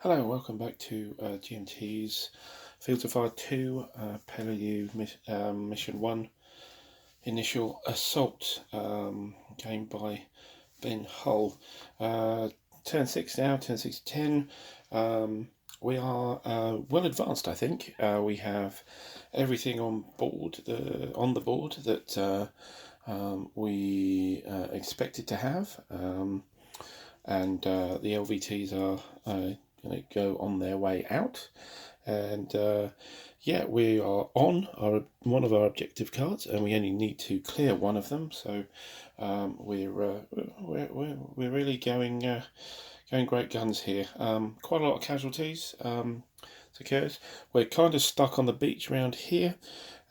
Hello, welcome back to GMT's Fields of Fire 2 Peleliu Mission 1 Initial Assault game by Ben Hull. Turn 6 now, turn 6 to 10. We are well advanced, I think. We have everything on the board that we expected to have, and the LVTs are going to go on their way out, and yeah, we are on one of our objective cards, and we only need to clear one of them. So we're really going great guns here. Quite a lot of casualties occurs. We're kind of stuck on the beach around here,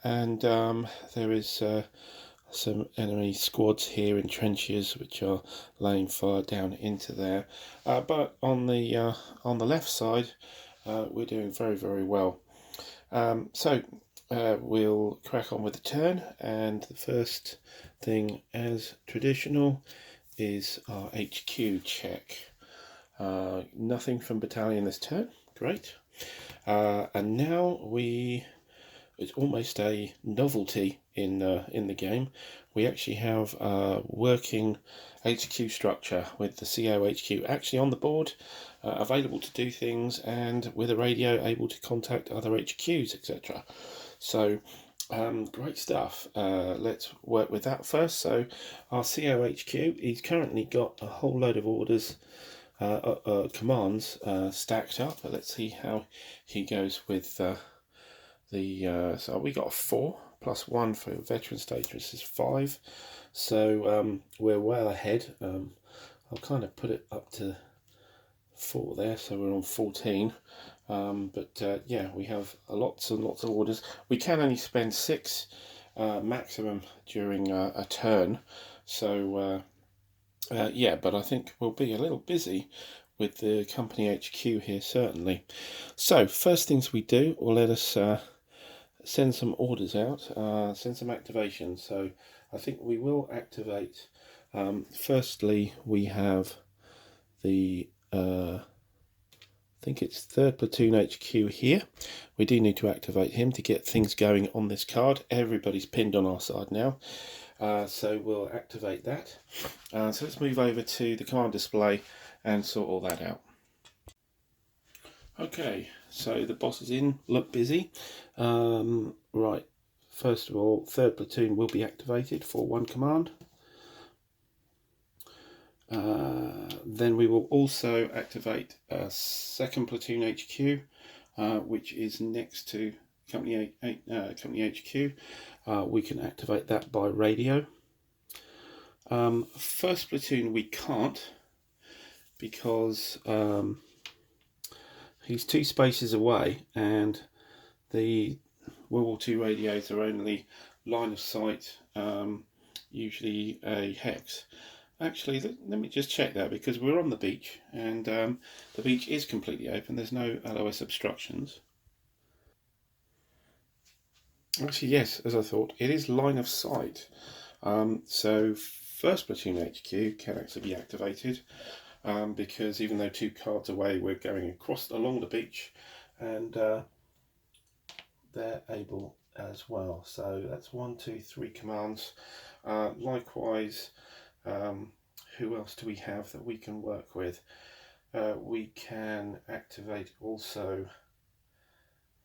and there is some enemy squads here in trenches which are laying fire down into there, but on the left side we're doing very well. So we'll crack on with the turn, and the first thing, as traditional, is our HQ check. Nothing from battalion this turn, great. And now it's almost a novelty in the game. We actually have a working HQ structure with the CO HQ actually on the board, available to do things, and with a radio able to contact other HQs, etc. So great stuff. Let's work with that first. So our CO HQ, he's currently got a whole load of orders, commands stacked up. Let's see how he goes with so we got a 4 plus 1 for veteran status is 5, so we're well ahead. I'll kind of put it up to 4 there, so we're on 14. But yeah, we have lots and lots of orders. We can only spend 6 maximum during a turn, so yeah, but I think we'll be a little busy with the company HQ here, certainly. So first things we do, will let us send some orders out, send some activations. So I think we will activate, firstly we have the I think it's 3rd Platoon HQ here. We do need to activate him to get things going on this card. Everybody's pinned on our side now, so we'll activate that. So let's move over to the command display and sort all that out. Okay, so the boss is in, look busy. Right, first of all, 3rd Platoon will be activated for 1 command. Then we will also activate 2nd Platoon HQ, which is next to company HQ. We can activate that by radio. 1st Platoon we can't, because he's 2 spaces away, and the World War II radios are only line of sight, usually a hex. Actually, let me just check that, because we're on the beach, and the beach is completely open. There's no LOS obstructions. Actually, yes, as I thought, it is line of sight. So 1st Platoon HQ can actually be activated, because even though 2 cards away, we're going along the beach, and they're able as well. So that's 1, 2, 3 commands. Likewise, who else do we have that we can work with? We can activate also,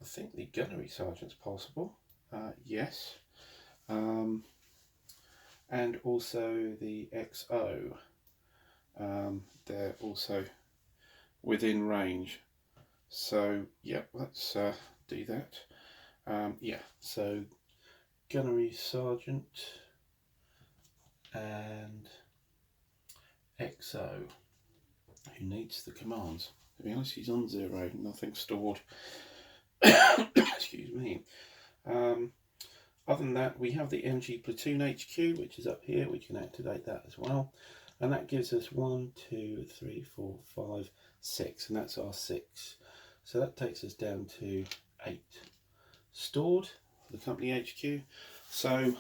I think, the Gunnery Sergeant's possible. Yes. And also the XO. They're also within range. So yeah, let's do that. Yeah, so Gunnery Sergeant and XO, who needs the commands. To be honest, he's on 0, nothing stored. Excuse me. Other than that, we have the MG Platoon HQ, which is up here. We can activate that as well, and that gives us 1, 2, 3, 4, 5, 6, and that's our 6. So that takes us down to 8 stored for the company HQ. So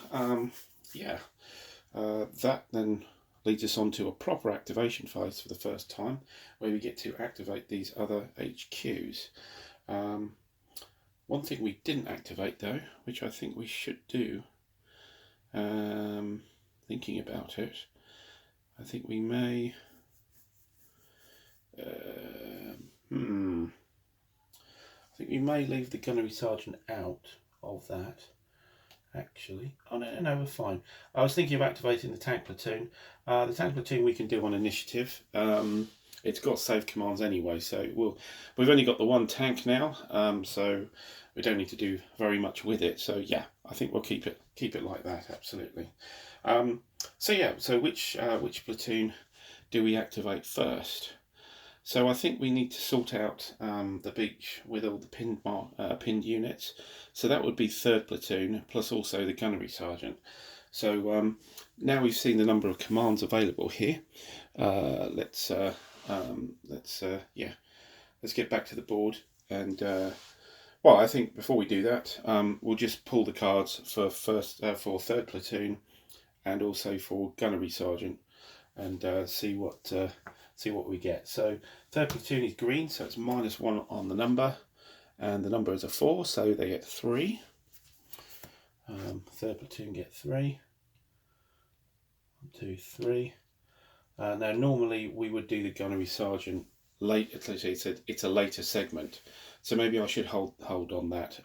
yeah, that then leads us on to a proper activation phase for the first time, where we get to activate these other HQs. One thing we didn't activate though, which I think we should do, thinking about it, I think we may, I think we may leave the Gunnery Sergeant out of that. Actually, oh no, we're fine. I was thinking of activating the tank platoon. The tank platoon we can do on initiative. It's got save commands anyway, so we've only got the one tank now, so we don't need to do very much with it. So yeah, I think we'll keep it like that. Absolutely. So which platoon do we activate first? So I think we need to sort out the beach with all the pinned units. So that would be 3rd platoon plus also the Gunnery Sergeant. So now we've seen the number of commands available here. Let's get back to the board, and well, I think before we do that, we'll just pull the cards for 3rd platoon and also for Gunnery Sergeant, and see what we get. So 3rd platoon is green, so it's -1 on the number, and the number is a 4, so they get 3. 3rd platoon get 3. 1, 2, 3. Now normally we would do the Gunnery Sergeant late. It's a later segment, so maybe I should hold on that.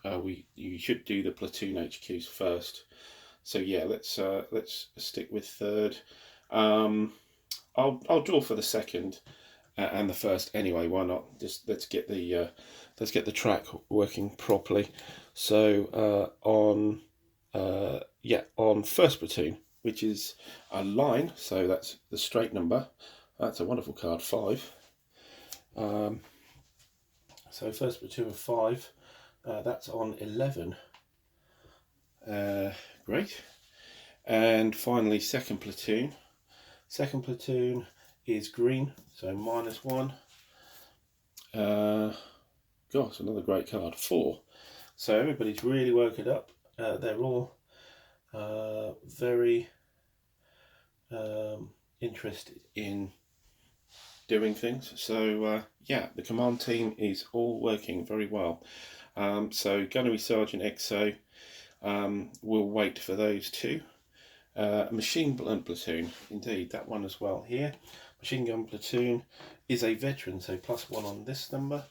You should do the platoon HQs first. So yeah, let's stick with 3rd. I'll draw for the 2nd and the 1st anyway. Why not? Just let's get the track working properly. So on 1st platoon, which is a line, so that's the straight number. That's a wonderful card, 5. So 1st platoon of 5, that's on 11. Great. And finally 2nd platoon. 2nd platoon is green, so -1. Gosh, another great card, 4. So everybody's really working up. They're all very interested in doing things. So yeah, the command team is all working very well. So Gunnery Sergeant XO, we'll wait for those two. Machine gun platoon, indeed, that one as well here. Machine gun platoon is a veteran, so +1 on this number.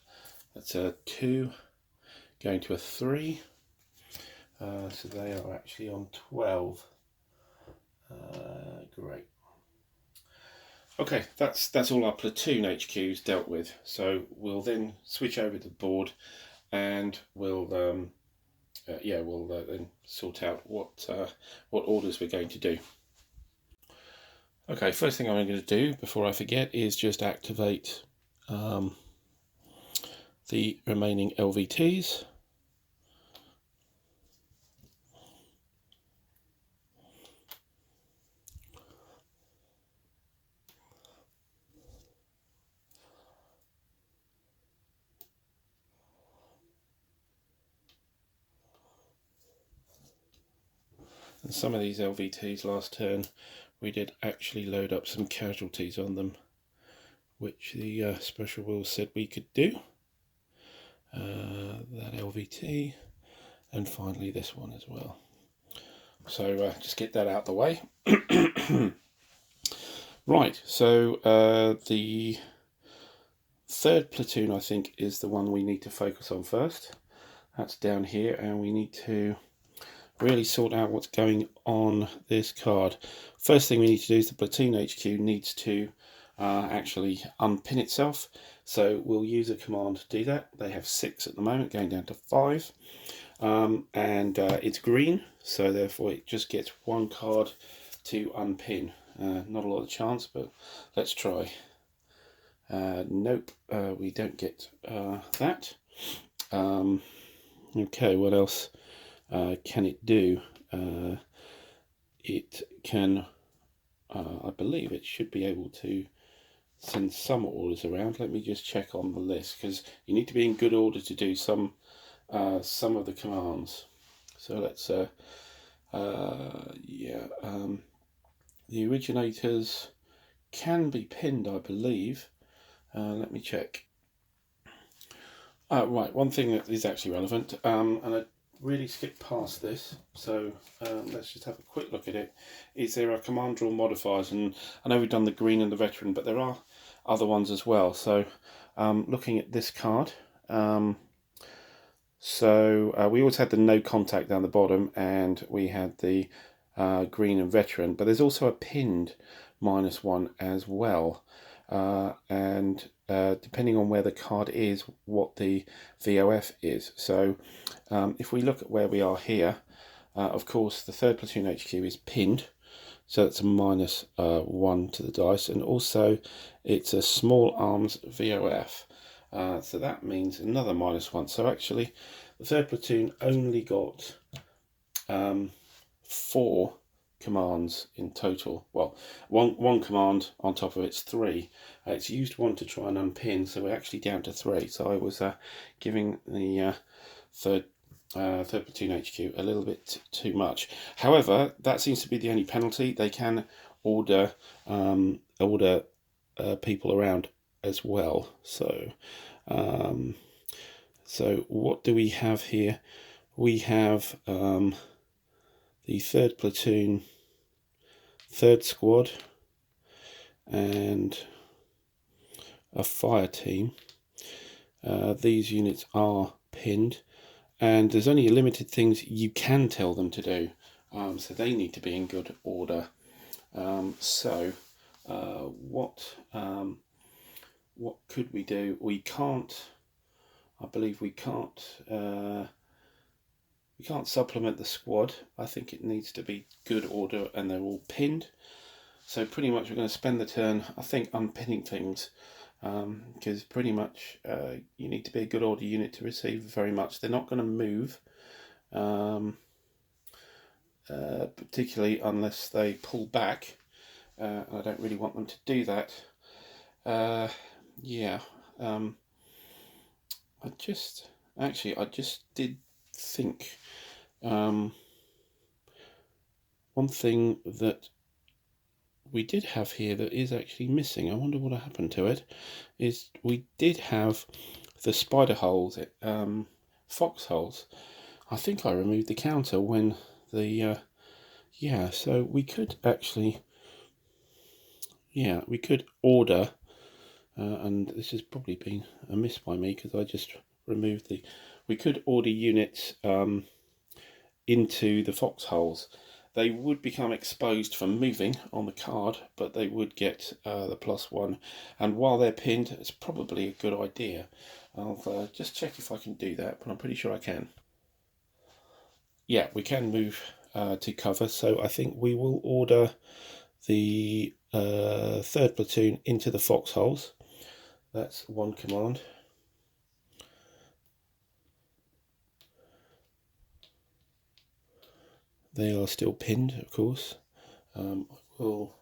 That's a 2 going to a 3. So they are actually on 12. Great. Okay, that's all our platoon HQs dealt with. So we'll then switch over to the board, and we'll then sort out what orders we're going to do. Okay, first thing I'm going to do before I forget is just activate the remaining LVTs. And some of these LVTs last turn we did actually load up some casualties on them, which the special rules said we could do. That LVT, and finally this one as well. So just get that out the way. Right, so the 3rd platoon I think is the one we need to focus on first. That's down here, and we need to really sort out what's going on this card. First thing we need to do is the platoon HQ needs to actually unpin itself, so we'll use a command to do that. They have 6 at the moment, going down to 5, and it's green, so therefore it just gets 1 card to unpin. Not a lot of chance, but let's try. Nope, we don't get that. Okay, what else can it do? It can, I believe it should be able to send some orders around. Let me just check on the list, because you need to be in good order to do some of the commands. So let's the originators can be pinned, I believe. Let me check. Right, one thing that is actually relevant, and I really skipped past this, so let's just have a quick look at it, is there are command draw modifiers, and I know we've done the green and the veteran, but there are other ones as well. So looking at this card, we always had the no contact down the bottom, and we had the green and veteran, but there's also a pinned -1 as well. And depending on where the card is, what the VOF is. So if we look at where we are here, of course the 3rd Platoon HQ is pinned, so that's a -1 to the dice, and also it's a small arms VOF, so that means another -1. So actually the 3rd Platoon only got 4 commands in total. Well, one command on top of it's 3. It's used 1 to try and unpin, so we're actually down to 3. So I was giving the 3rd Platoon HQ a little bit too much. However, that seems to be the only penalty. They can order people around as well. So what do we have here? We have the 3rd Platoon, 3rd Squad, and a fire team. These units are pinned, and there's only limited things you can tell them to do, so they need to be in good order. What could we do? We can't, I believe we can't supplement the squad. I think it needs to be good order, and they're all pinned. So pretty much we're going to spend the turn, I think, unpinning things, because pretty much you need to be a good order unit to receive very much. They're not going to move, particularly unless they pull back. I don't really want them to do that. Yeah. I just did think one thing that we did have here that is actually missing, I wonder what happened to it, is we did have the spider holes, foxholes. I think I removed the counter when the yeah, so we could actually, yeah, we could order, and this has probably been a miss by me because I just removed the, we could order units into the foxholes. They would become exposed from moving on the card, but they would get the +1, and while they're pinned, it's probably a good idea. I'll just check if I can do that, but I'm pretty sure I can. Yeah, we can move to cover, so I think we will order the 3rd Platoon into the foxholes. That's one command. They are still pinned, of course. I will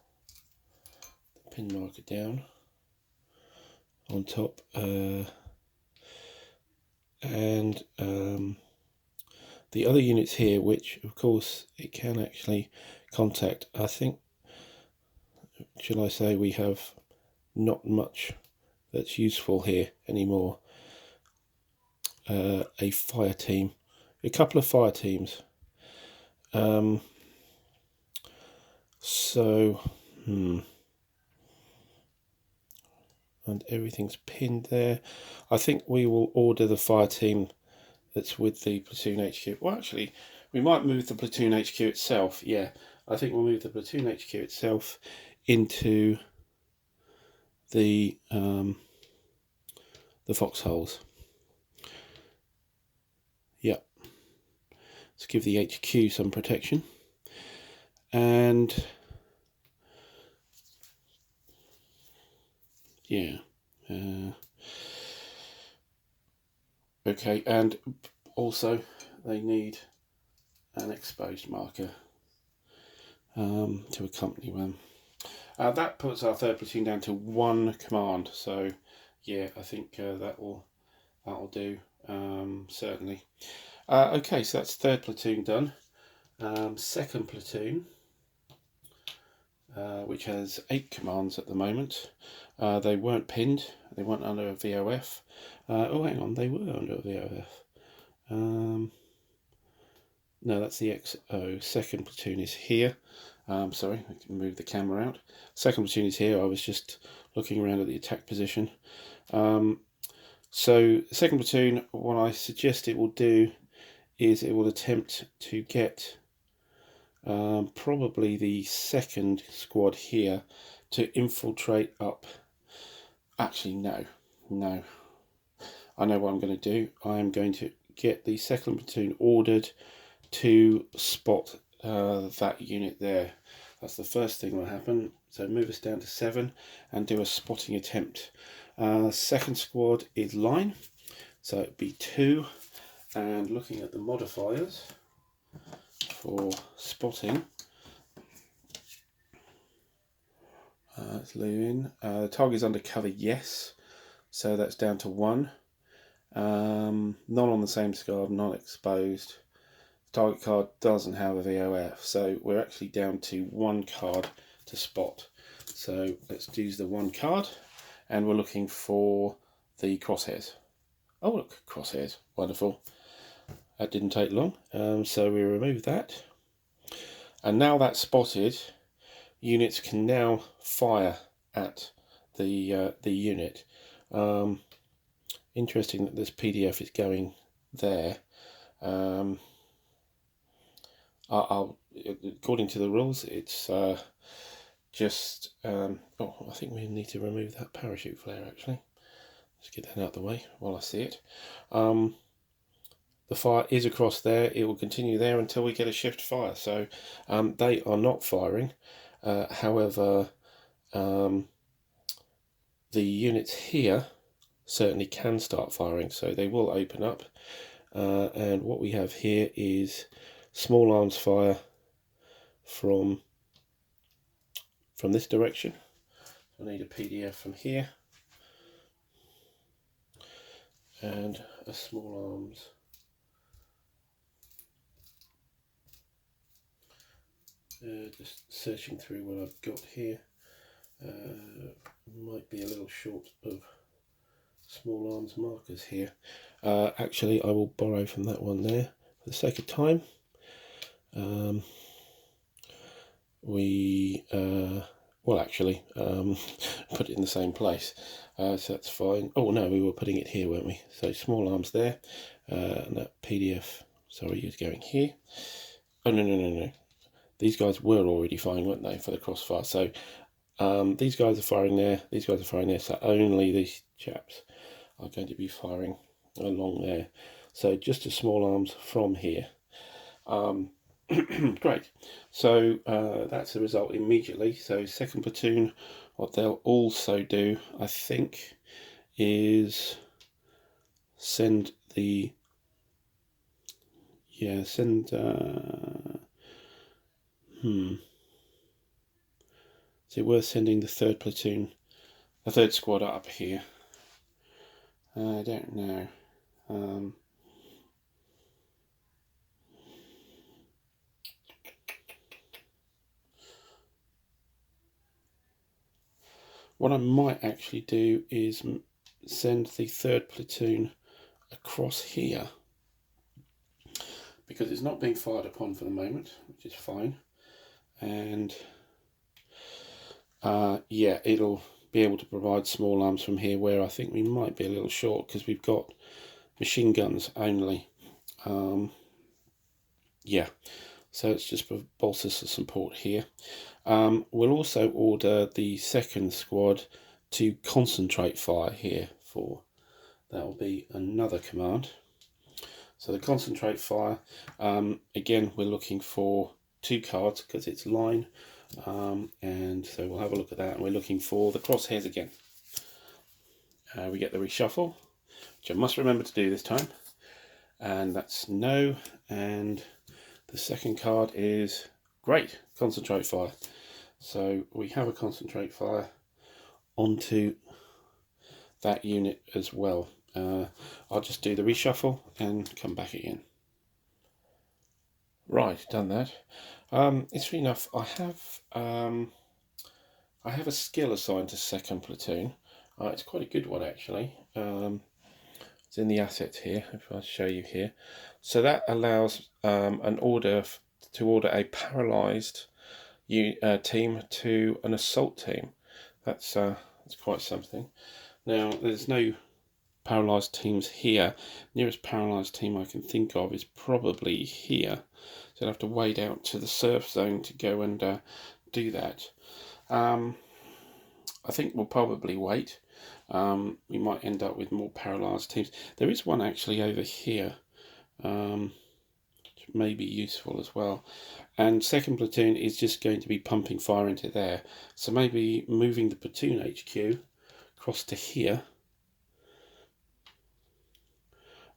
pin marker down on top, and the other units here, which of course it can actually contact. I think, shall I say, we have not much that's useful here anymore. A fire team, a couple of fire teams. And everything's pinned there. I think we will order the fire team that's with the Platoon HQ. Well, actually, we might move the Platoon HQ itself. Yeah, I think we'll move the Platoon HQ itself into the foxholes. Yeah, let's give the HQ some protection. And yeah, okay, and also they need an exposed marker to accompany them. That puts our 3rd Platoon down to 1 command, so yeah, I think that'll do, certainly. Okay, so that's 3rd Platoon done. 2nd Platoon, which has 8 commands at the moment. They weren't pinned, they weren't under a VOF. Oh, hang on, they were under a VOF. No, that's the XO. Second platoon is here. Sorry, I can move the camera out. Second platoon is here. I was just looking around at the attack position. So second platoon, what I suggest it will do is it will attempt to get probably the second squad here to infiltrate up. Actually, no. I know what I'm going to do. I am going to get the second platoon ordered to spot that unit there. That's the first thing that will happen. So move us down to 7 and do a spotting attempt. Second squad is line, so it'd be 2. And looking at the modifiers for spotting, let's leave in. The target is under cover, yes. So that's down to 1. Not on the same squad, not exposed. Target card doesn't have a VOF, so we're actually down to 1 card to spot. So let's use the 1 card, and we're looking for the crosshairs. Oh look, crosshairs, wonderful. That didn't take long, so we remove that. And now that's spotted, units can now fire at the unit. Interesting that this PDF is going there. According to the rules, it's just oh, I think we need to remove that parachute flare actually. Let's get that out of the way while I see it. The fire is across there. It will continue there until we get a shift fire. So they are not firing. However, the units here certainly can start firing, so they will open up. And what we have here is small arms fire from this direction. I need a PDF from here and a small arms just searching through what I've got here. Might be a little short of small arms markers here. Actually, I will borrow from that one there for the sake of time. Well, actually, put it in the same place, so that's fine. Oh no, we were putting it here, weren't we? So small arms there, and that PDF, sorry, is going here. Oh no. These guys were already firing, weren't they, for the crossfire? So these guys are firing there, these guys are firing there, so only these chaps are going to be firing along there. So just a small arms from here. Great. So that's the result immediately. So second platoon, what they'll also do, I think, is send the So we're sending the third platoon, the third squad up here. I don't know. What I might actually do is send the third platoon across here, because it's not being fired upon for the moment, which is fine. And yeah, it'll be able to provide small arms from here, where I think we might be a little short because we've got machine guns only. Yeah, so it's just for bolsters of support here. We'll also order the second squad to concentrate fire here for, that will be another command. So the concentrate fire, again, we're looking for 2 cards because it's line, and so we'll have a look at that, and we're looking for the crosshairs again. We get the reshuffle, which I must remember to do this time, and that's no, and the second card is great, concentrate fire. So we have a concentrate fire onto that unit as well. I'll just do the reshuffle and come back again. Right, done that. Interesting enough, I have I have a skill assigned to second platoon. It's quite a good one actually. It's in the assets here, if I show you here. So that allows an order to order a paralysed team to an assault team. That's quite something. Now there's no paralysed teams here. Nearest paralysed team I can think of is probably here. So I'll have to wade out to the surf zone to go and do that. I think we'll probably wait. We might end up with more paralysed teams. There is one actually over here, which may be useful as well. And second platoon is just going to be pumping fire into there. So maybe moving the platoon HQ across to here,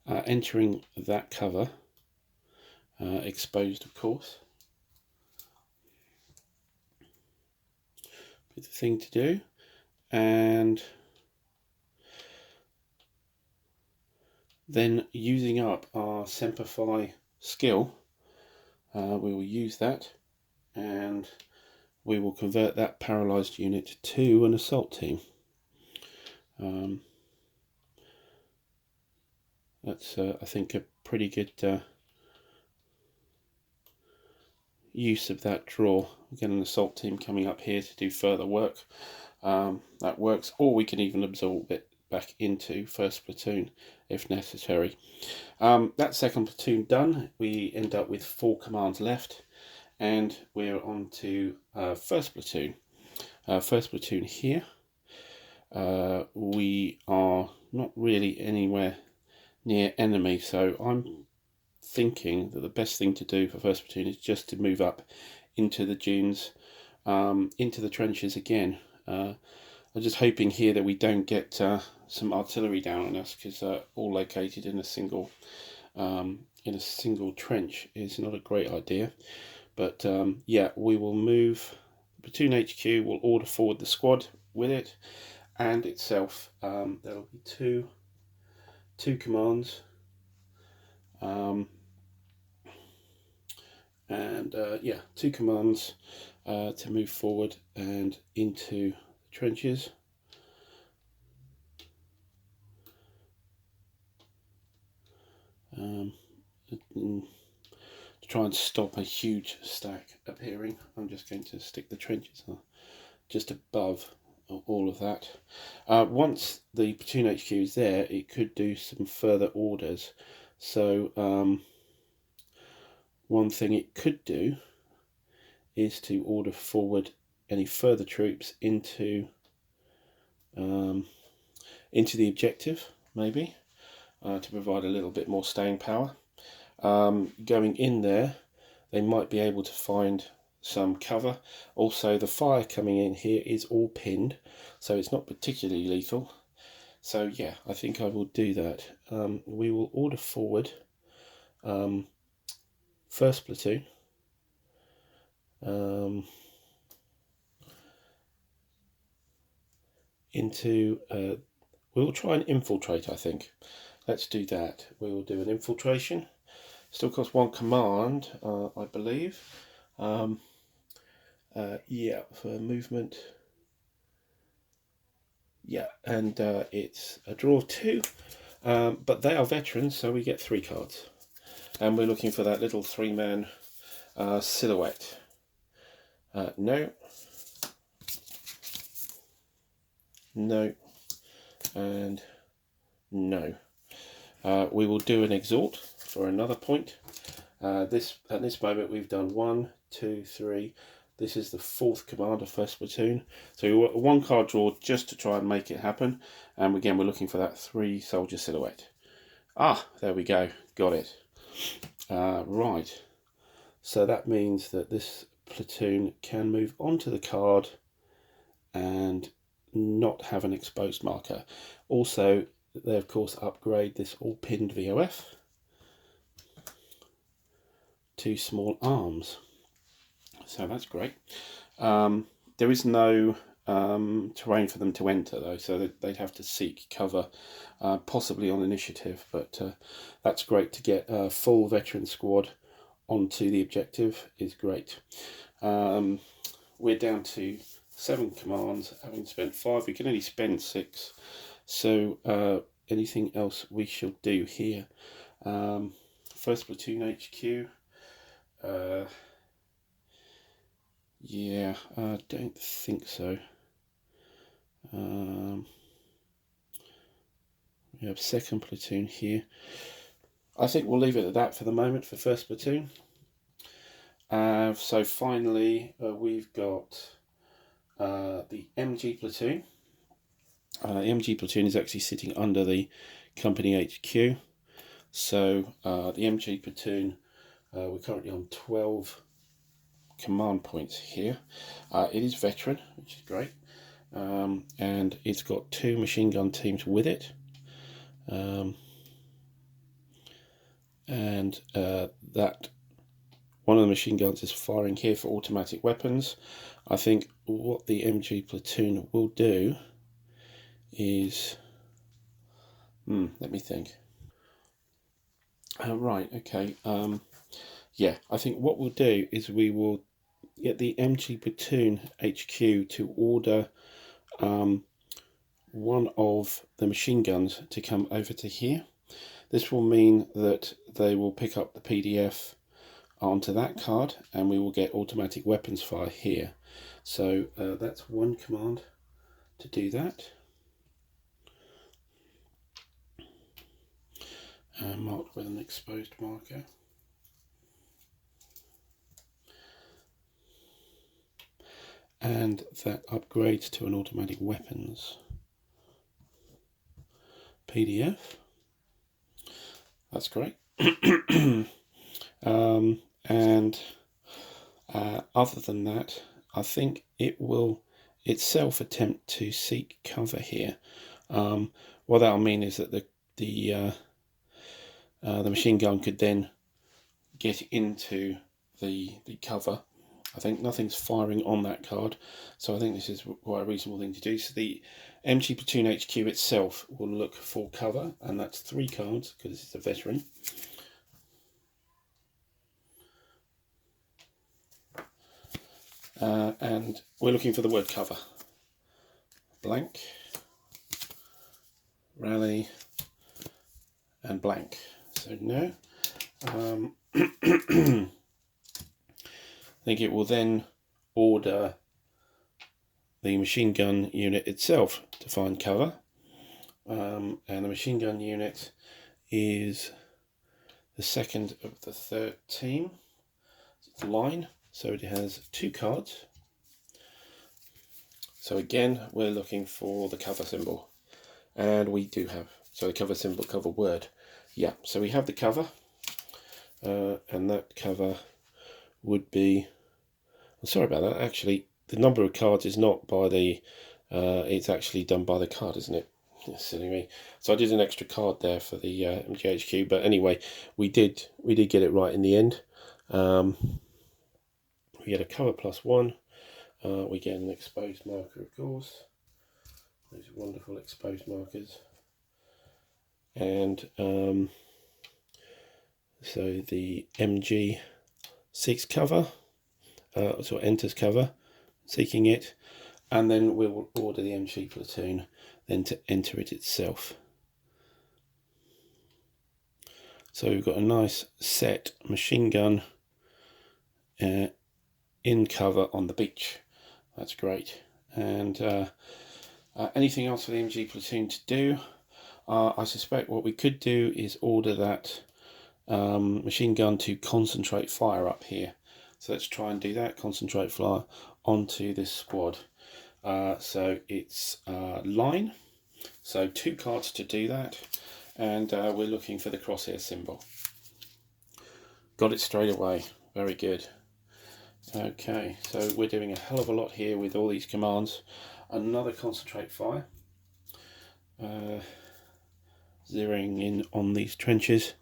entering that cover, exposed of course. Be the thing to do. And then using up our Semperfi skill, we will use that and we will convert that paralysed unit to an assault team. That's I think a pretty good use of that draw. Again, an assault team coming up here to do further work. That works, or we can even absorb it back into first platoon if necessary. That second platoon done, we end up with 4 commands left, and we're on to first platoon. First platoon here. We are not really anywhere near enemy, so I'm thinking that the best thing to do for first platoon is just to move up into the dunes, into the trenches again. I'm just hoping here that we don't get some artillery down on us, because all located in a single trench is not a great idea. But yeah, we will move platoon HQ. Will order forward the squad with it and itself. There'll be two commands, yeah, 2 commands to move forward and into the trenches. To try and stop a huge stack appearing, I'm just going to stick the trenches just above all of that. Once the platoon HQ is there, it could do some further orders. So one thing it could do is to order forward any further troops into the objective, maybe, to provide a little bit more staying power. Going in there, they might be able to find some cover. Also, the fire coming in here is all pinned, so it's not particularly lethal. So yeah, I think I will do that. We will order forward first platoon, into we'll try and infiltrate. I think let's do that. We will do an infiltration. Still costs 1 command, I believe. Yeah, for movement. Yeah, and it's a draw of 2, but they are veterans, so we get 3 cards, and we're looking for that little 3-man silhouette. No, no, and no. We will do an exhort for another point. At this moment we've done 1, 2, 3. This is the 4th command of first platoon. So 1 card draw just to try and make it happen. And again, we're looking for that 3 soldier silhouette. Ah, there we go. Got it. Right. So that means that this platoon can move onto the card and not have an exposed marker. Also, they of course upgrade this all pinned VOF to small arms. So that's great. There is no terrain for them to enter though, so they'd have to seek cover, possibly on initiative, but that's great. To get a full veteran squad onto the objective is great. We're down to 7 commands, having spent 5, we can only spend 6. So anything else we shall do here? First Platoon HQ. Yeah, I don't think so. We have second platoon here. I think we'll leave it at that for the moment for first platoon. So finally, we've got the MG platoon. The MG platoon is actually sitting under the company HQ. So the MG platoon, we're currently on 12 command points here. It is veteran, which is great. And it's got 2 machine gun teams with it. And that one of the machine guns is firing here for automatic weapons. I think what the MG platoon will do is, let me think. Right, okay. Yeah, I think what we'll do is we will get the MG platoon HQ to order one of the machine guns to come over to here. This will mean that they will pick up the PDF onto that card and we will get automatic weapons fire here. So that's one command to do that. Marked with an exposed marker. And that upgrades to an automatic weapons PDF. That's great. And other than that, I think it will itself attempt to seek cover here. What that'll mean is that the machine gun could then get into the cover. I think nothing's firing on that card, so I think this is quite a reasonable thing to do. So the MG Platoon HQ itself will look for cover, and that's 3 cards because it's a veteran. And we're looking for the word cover. Blank, rally, and blank. So no. I think it will then order the machine gun unit itself to find cover. And the machine gun unit is the second of the 3rd team. It's line, so it has 2 cards. So again, we're looking for the cover symbol. And we do have, so the cover symbol, cover word. Yeah, so we have the cover. And that cover would be, I'm sorry about that, actually the number of cards is not by the it's actually done by the card, isn't it? Silly me. So I did an extra card there for the MGHQ, but anyway, we did get it right in the end. We get a cover +1. We get an exposed marker, of course. Those wonderful exposed markers. And so the MG6 cover, so enters cover, seeking it, and then we will order the MG platoon then to enter it itself. So we've got a nice set machine gun in cover on the beach. That's great. And anything else for the MG platoon to do? I suspect what we could do is order that machine gun to concentrate fire up here. So let's try and do that, concentrate fire onto this squad. So it's line, so 2 cards to do that, and we're looking for the crosshair symbol. Got it straight away, very good. Okay, so we're doing a hell of a lot here with all these commands. Another concentrate fire, zeroing in on these trenches.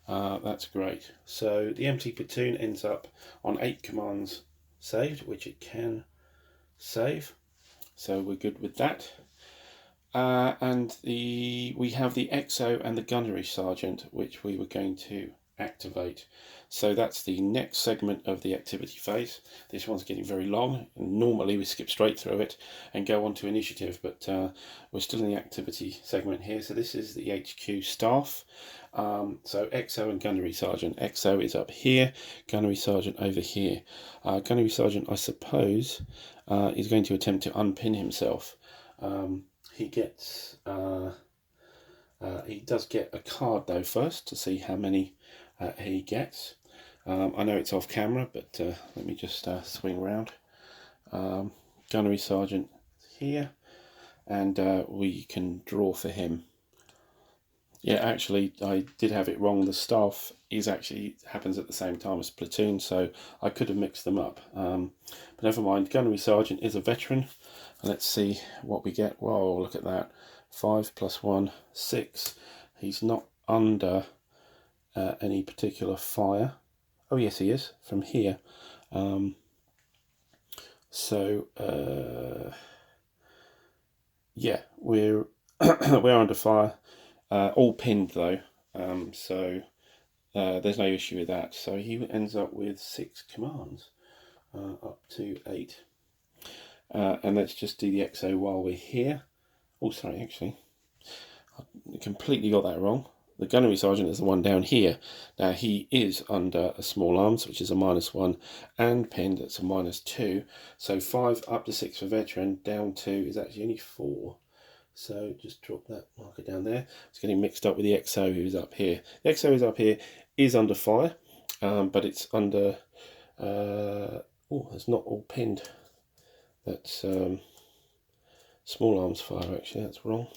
That's great. So the MT platoon ends up on 8 commands saved, which it can save. So we're good with that. And we have the XO and the Gunnery Sergeant, which we were going to activate. So that's the next segment of the activity phase. This one's getting very long, and normally we skip straight through it and go on to initiative, but we're still in the activity segment here. So this is the HQ staff. So XO and Gunnery Sergeant. XO is up here, Gunnery Sergeant over here. Gunnery Sergeant, I suppose, is going to attempt to unpin himself. He does get a card though first to see how many he gets. I know it's off camera, but let me just swing around. Gunnery Sergeant here, and we can draw for him. Yeah, actually, I did have it wrong. The staff happens at the same time as Platoon, so I could have mixed them up. But never mind. Gunnery Sergeant is a veteran. Let's see what we get. Whoa, look at that. 5 + 1, 6. He's not under any particular fire. Oh yes, he is from here. Yeah, we're we're under fire. All pinned though, so there's no issue with that. So he ends up with 6 commands, up to 8. And let's just do the XO while we're here. Oh, sorry, actually, I completely got that wrong. The Gunnery Sergeant is the one down here. Now he is under a small arms, which is a -1, and pinned, that's a -2. So 5 up to 6 for veteran, down to is actually only 4. So just drop that marker down there. It's getting mixed up with the XO who's up here. The XO is up here, is under fire, but it's under, oh, it's not all pinned. That's small arms fire, actually, that's wrong.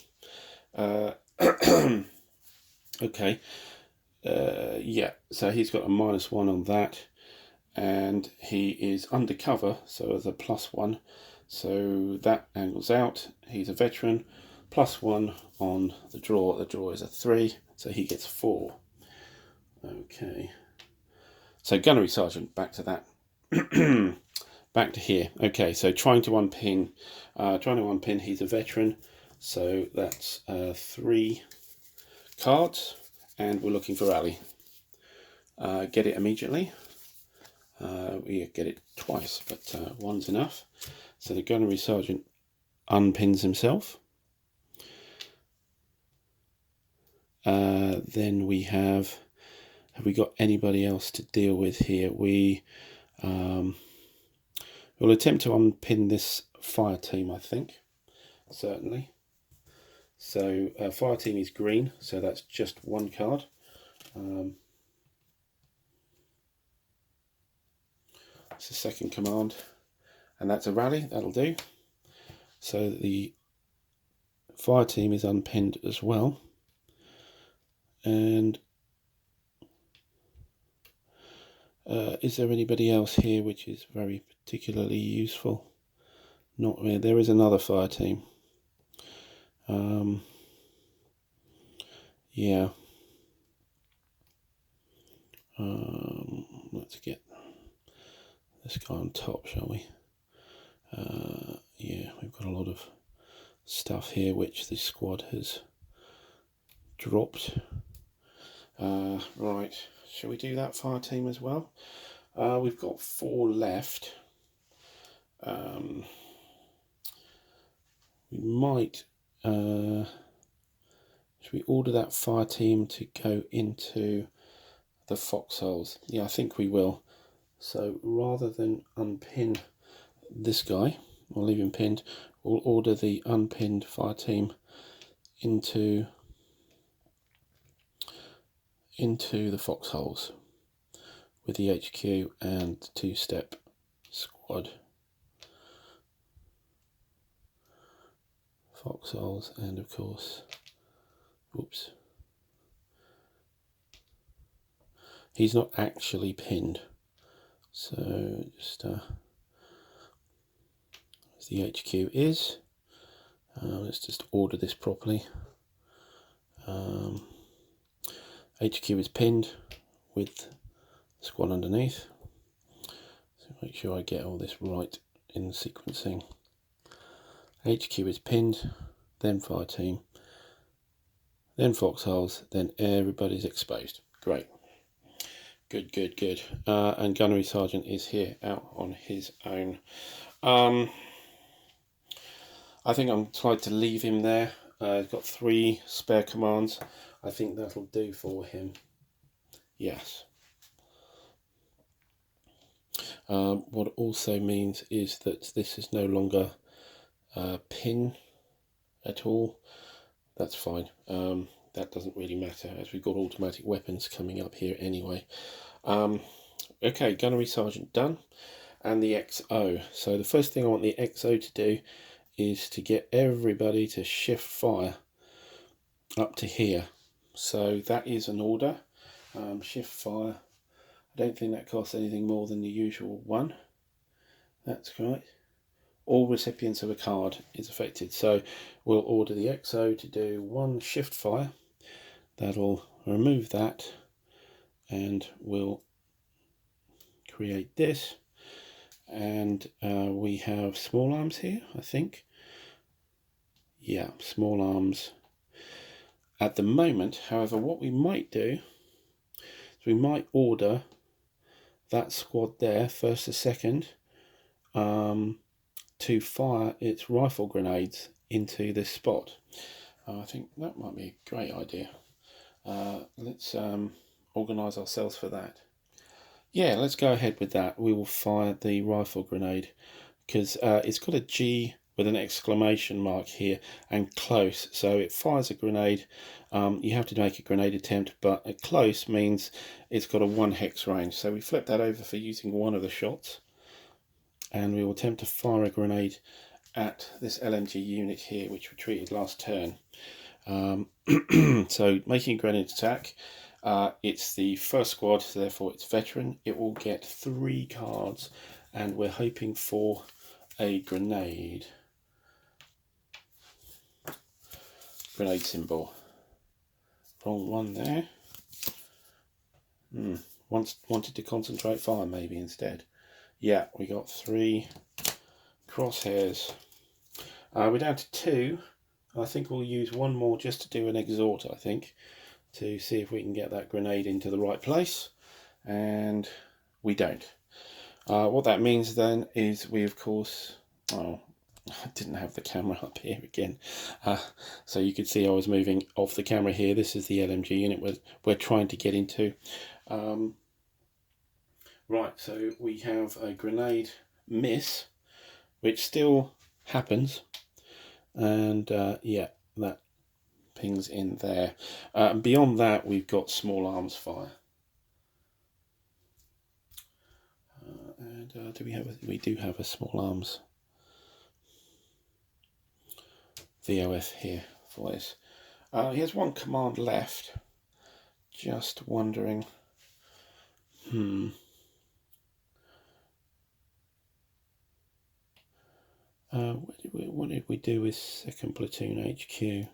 Okay, yeah, so he's got a -1 on that, and he is undercover, so as a +1, so that angles out. He's a veteran, +1 on the draw. The draw is a 3, so he gets 4. Okay, so Gunnery Sergeant, back to that. Back to here. Okay, so trying to unpin, he's a veteran, so that's 3 cards, and we're looking for rally. Get it immediately. We get it twice, but one's enough. So the Gunnery Sergeant unpins himself. Then we have we got anybody else to deal with here? We will attempt to unpin this fire team, I think, certainly. So fire team is green, so that's just 1 card. It's the second command, and that's a rally. That'll do. So the fire team is unpinned as well, and is there anybody else here which is very particularly useful? Not really. There is another fire team. Yeah. Let's get this guy on top, shall we? Yeah, we've got a lot of stuff here which the squad has dropped. Right, shall we do that fire team as well? We've got 4 left. We might, should we order that fire team to go into the foxholes? Yeah, I think we will. So rather than unpin this guy, or leave him pinned, we'll order the unpinned fire team into the foxholes with the HQ and 2-step squad. Foxholes, and of course, whoops, he's not actually pinned, so just as the HQ is, let's just order this properly. HQ is pinned with the squad underneath, so make sure I get all this right in the sequencing. HQ is pinned, then fire team, then foxholes, then everybody's exposed. Great. Good, good, good. And Gunnery Sergeant is here out on his own. I think I'm trying to leave him there. He's got 3 spare commands. I think that'll do for him. Yes. What also means is that this is no longer pin at all. That's fine. That doesn't really matter as we've got automatic weapons coming up here anyway. Okay, Gunnery Sergeant done. And the XO. So the first thing I want the XO to do is to get everybody to shift fire up to here. So that is an order. Shift fire. I don't think that costs anything more than the usual one. That's right. All recipients of a card is affected. So we'll order the XO to do 1 shift fire. That'll remove that, and we'll create this. And we have small arms here, I think. Yeah, small arms at the moment. However, what we might do is we might order that squad there, first or second, to fire its rifle grenades into this spot. I think that might be a great idea. Let's organise ourselves for that. Yeah, let's go ahead with that. We will fire the rifle grenade because it's got a G with an exclamation mark here and close, so it fires a grenade. You have to make a grenade attempt, but a close means it's got a 1 hex range. So we flip that over for using one of the shots, and we will attempt to fire a grenade at this LMG unit here, which retreated last turn. So making a grenade attack. It's the first squad, so therefore it's veteran. It will get 3 cards, and we're hoping for a grenade. Grenade symbol. Wrong one there. Wanted to concentrate fire maybe instead. Yeah, we got 3 crosshairs. We're down to 2. I think we'll use 1 more just to do an exhort, I think, to see if we can get that grenade into the right place, and we don't. What that means then is we, of course, I didn't have the camera up here again, so you could see I was moving off the camera here. This is the LMG unit we're trying to get into. Right, so we have a grenade miss, which still happens, and yeah, that pings in there. And beyond that, we've got small arms fire. And do we have we do have a small arms VOF here for this. He has 1 command left. Just wondering. What did we do with 2nd Platoon HQ?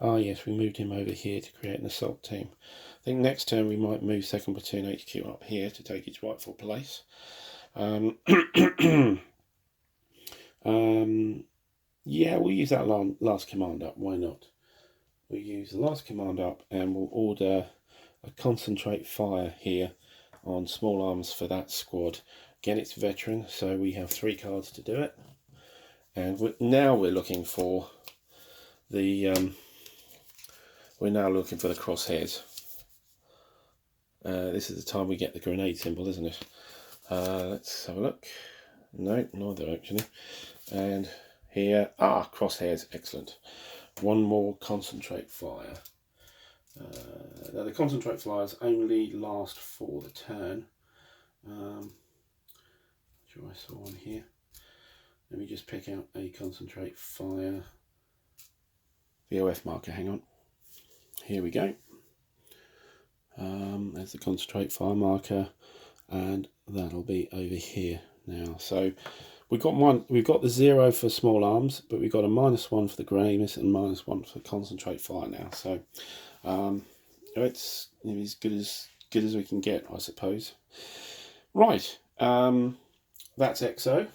Oh yes, we moved him over here to create an assault team. I think next turn we might move 2nd Platoon HQ up here to take its rightful place. Yeah, we'll use that last command up. Why not? We'll use the last command up, and we'll order a concentrate fire here on small arms for that squad. Again, it's veteran, so we have 3 cards to do it. And now we're looking for the crosshairs. This is the time we get the grenade symbol, isn't it? Let's have a look. No, neither actually. And here, crosshairs, excellent. 1 more concentrate fire. Now the concentrate fires only last for the turn. Sure, I saw one here. Let me just pick out a concentrate fire VOF marker. Hang on. Here we go. There's the concentrate fire marker, and that'll be over here now. So we've got the 0 for small arms, but we've got a -1 for the grenade miss and -1 for concentrate fire now. So it's as good as we can get, I suppose. Right. That's XO.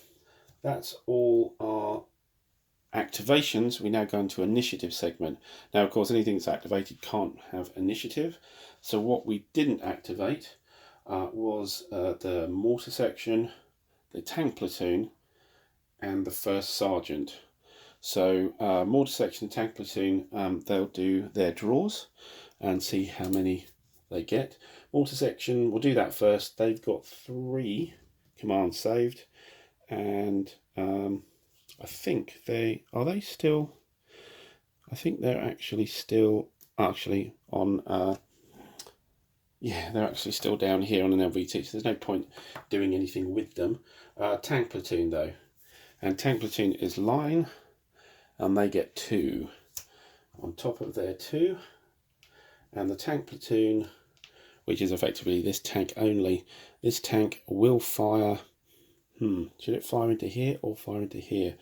That's all our activations, we now go into initiative segment. Now, of course, anything that's activated can't have initiative. So what we didn't activate was the mortar section, the tank platoon, and the first sergeant. So mortar section and tank platoon, they'll do their draws and see how many they get. Mortar section, we'll do that first. They've got 3 commands saved, and I think they're actually still on yeah, they're actually still down here on an LVT, so there's no point doing anything with them. Tank platoon though, and tank platoon is line, and they get 2 on top of their 2, and the tank platoon, which is effectively this tank only, this tank will fire, should it fire into here or fire into here?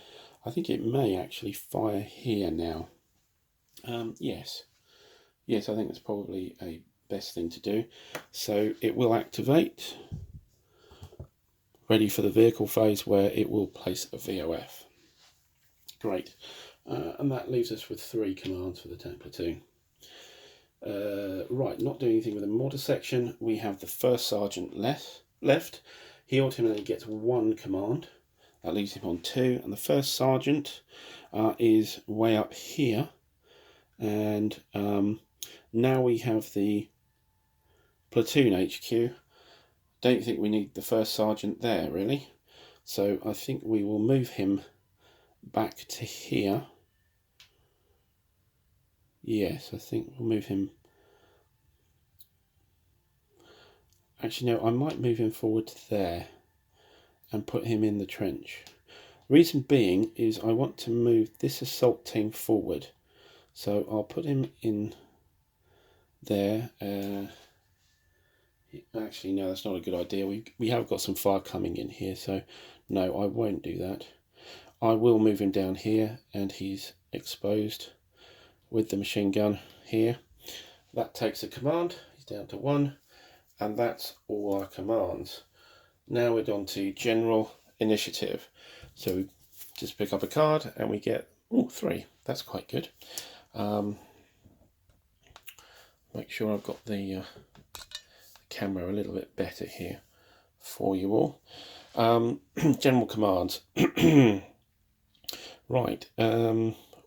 I think it may actually fire here now. Yes, I think that's probably a best thing to do. So it will activate, ready for the vehicle phase where it will place a VOF. Great. And that leaves us with 3 commands for the tank platoon. Right, not doing anything with the mortar section. We have the first sergeant left. He ultimately gets 1 command. That leaves him on 2. And the first sergeant is way up here. And now we have the platoon HQ. Don't think we need the first sergeant there, really. So I think we will move him back to here. Yes, I think we'll move him. Actually, no, I might move him forward to there and put him in the trench. Reason being is I want to move this assault team forward. So I'll put him in there. Actually, no, that's not a good idea. We have got some fire coming in here, so no, I won't do that. I will move him down here, and he's exposed with the machine gun here. That takes a command. He's down to 1, and that's all our commands. Now we're on to general initiative. So we just pick up a card, and we get 3. That's quite good. Make sure I've got the camera a little bit better here for you all. General commands. Right,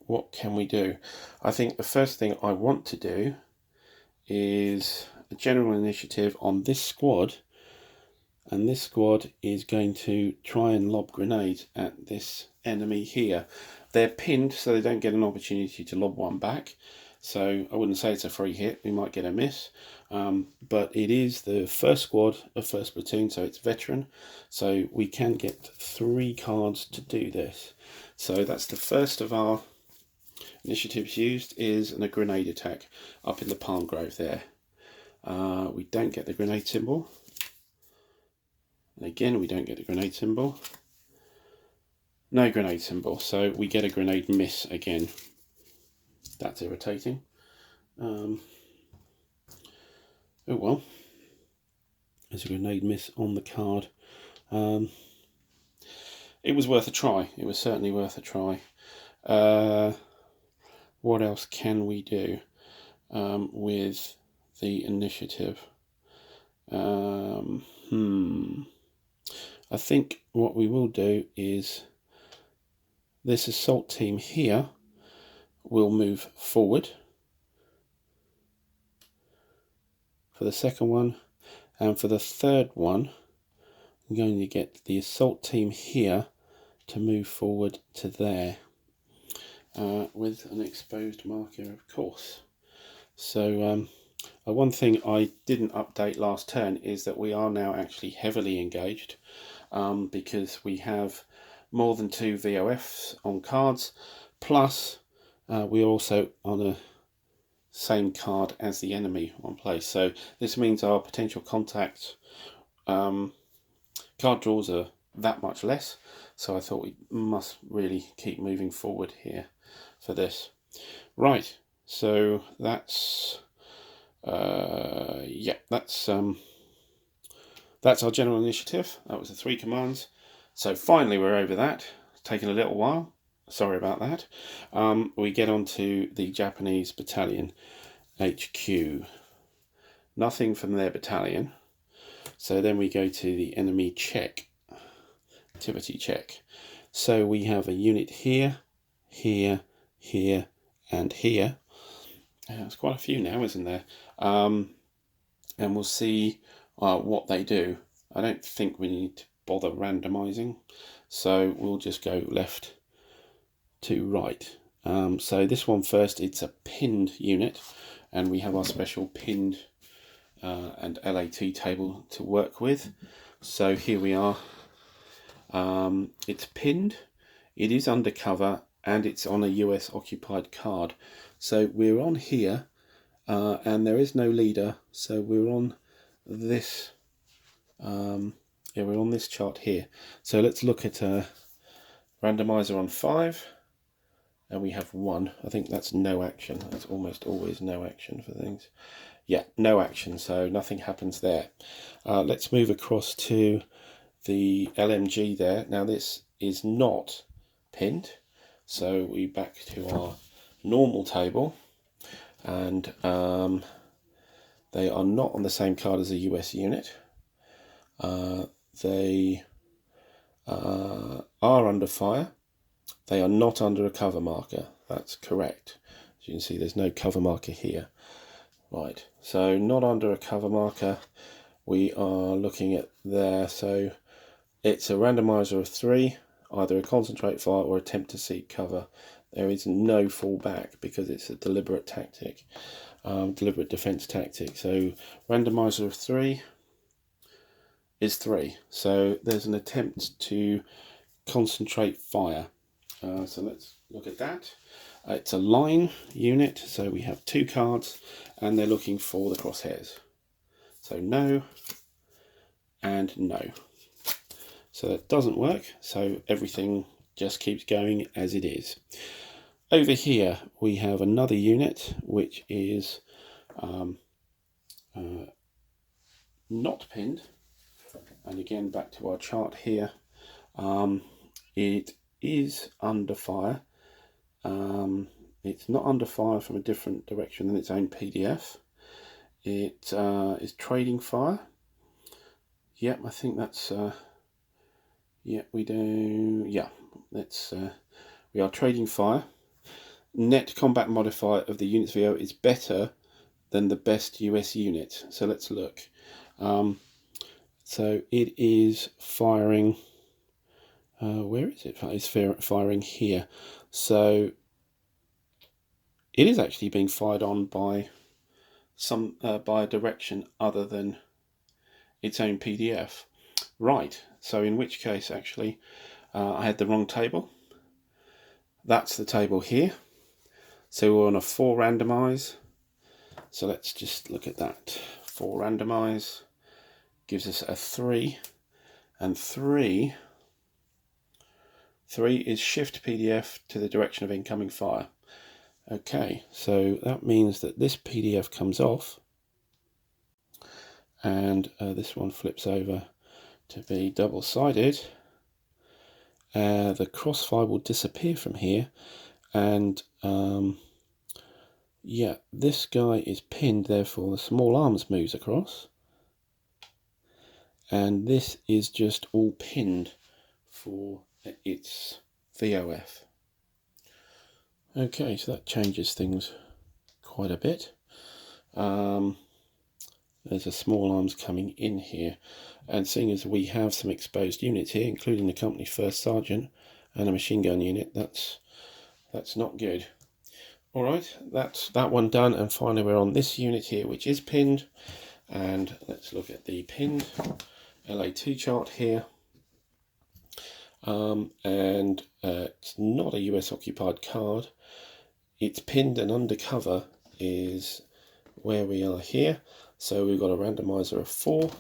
what can we do? I think the first thing I want to do is a general initiative on this squad, and this squad is going to try and lob grenades at this enemy here. They're pinned, so they don't get an opportunity to lob one back. So I wouldn't say it's a free hit. We might get a miss. But it is the first squad of first platoon, so it's veteran. So we can get 3 cards to do this. So that's the first of our initiatives used, is a grenade attack up in the palm grove there. We don't get the grenade symbol. And again, we don't get the grenade symbol. No grenade symbol, so we get a grenade miss again. That's irritating. Oh well. There's a grenade miss on the card. It was worth a try. It was certainly worth a try. What else can we do with the initiative? I think what we will do is this assault team here will move forward for the second one, and for the third one I'm going to get the assault team here to move forward to there with an exposed marker, of course. So one thing I didn't update last turn is that we are now actually heavily engaged because we have more than 2 VOFs on cards, plus we're also on a same card as the enemy on place. So this means our potential contact card draws are that much less. So I thought we must really keep moving forward here for this. Right, so that's yeah, that's our general initiative. That was the 3 commands. So finally we're over that. It's taken a little while. sorry about that. We get onto the Japanese battalion HQ. Nothing from their battalion. So then we go to the enemy check, activity check. So we have a unit here, here, here, and here. There's quite a few now, isn't there? And we'll see what they do. I don't think we need to bother randomizing, so we'll just go left to right. So this one first, it's a pinned unit, and we have our special pinned and LAT table to work with. So here we are. It's pinned, it is undercover, and it's on a US occupied card. So we're on here, and there is no leader, so we're on this we're on this chart here. So let's look at randomizer on 5, and we have 1. I think that's no action. That's almost always no action for things. Yeah, no action, so nothing happens there. Let's move across to the LMG there. Now this is not pinned, so we back to our normal table, and they are not on the same card as a US unit. They are under fire. They are not under a cover marker. That's correct. As you can see, there's no cover marker here. Right, so not under a cover marker. We are looking at there. So it's a randomizer of 3, either a concentrate fire or attempt to seek cover. There is no fallback because it's a deliberate tactic, deliberate defense tactic. So randomizer of 3 is 3. So there's an attempt to concentrate fire. So let's look at that. It's a line unit, so we have 2 cards, and they're looking for the crosshairs. So no and no. So that doesn't work, so everything just keeps going as it is. Over here we have another unit which is not pinned, and again back to our chart here. It is under fire. It's not under fire from a different direction than its own PDF. It is trading fire. Yep, I think that's yeah, we do. Yeah, that's we are trading fire. Net combat modifier of the unit's VO is better than the best US unit. So let's look. So it is firing. Where is it? It's firing here. So it is actually being fired on by some by a direction other than its own PDF. Right. So in which case, actually, I had the wrong table. That's the table here. So we're on a 4 randomize. So let's just look at that. 4 randomize gives us a 3, and 3 is shift PDF to the direction of incoming fire. Okay, so that means that this PDF comes off, and this one flips over to be double-sided. The crossfire will disappear from here, and yeah, this guy is pinned, therefore the small arms moves across, and this is just all pinned for its VOF. Okay, so that changes things quite a bit. There's a small arms coming in here, and seeing as we have some exposed units here, including the company first sergeant and a machine gun unit, that's not good. All right, that's that one done, and finally we're on this unit here, which is pinned, and let's look at the pinned LAT chart here. And it's not a US occupied card. It's pinned, and undercover is where we are here. So we've got a randomizer of 4,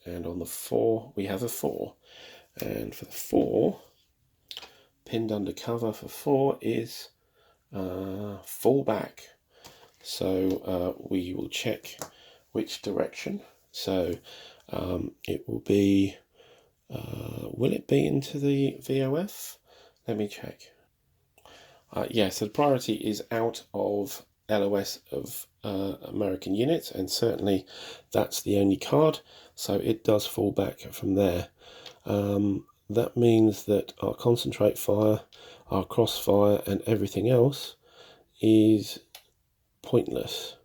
and on the 4 we have a 4, and for the 4, pinned undercover for 4 is fall back. So we will check which direction. So it will be Will it be into the VOF? Let me check. Yeah, so the priority is out of LOS of American units, and certainly that's the only card, so it does fall back from there. That means that our concentrate fire, our crossfire, and everything else is pointless.